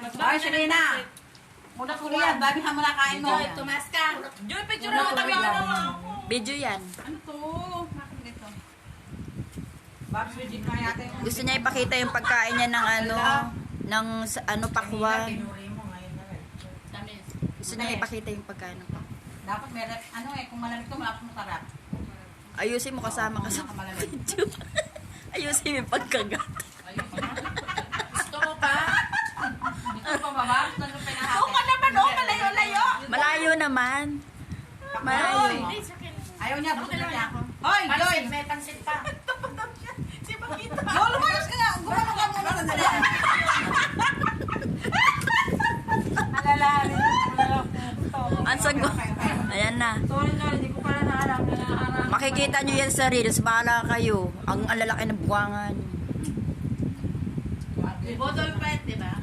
Ay, Serena. Muna ko yan. Babi ha mo na kain mo. Joy, tumas ka. Joy, picture mo kami. Video yan. Ano to? Bakit dito? Babs, hindi pa natin. Gusto niya ipakita yung pagkain niya ng ano, ng ano, pakwan. Gusto niya ipakita yung pagkain ng pakwan. Dapat may rep. Ano eh, kung malamig to, malapos masarap. Ayusin mo kasama ka sa video. Ayusin mo yung pagkagat. Gusto ko pa. Gusto ko ba, Babs? Ano pa natin? Oo ka naman, oo, malayo-layo. Malayo naman. Malayo. Ayaw niya, gusto niya. Hoy, Joy! Pansit, may pansit pa. Si Pakita. Joy, lumayos ka nga. Gumano ka muna. Sandali. Alalahanin. Ang sagot. Ayan na. Sorry, hindi ko pala naalam. Makikita nyo yan sa reels. Bahala kayo. Ang lalaki ng buwangan. Bodol pa, di ba?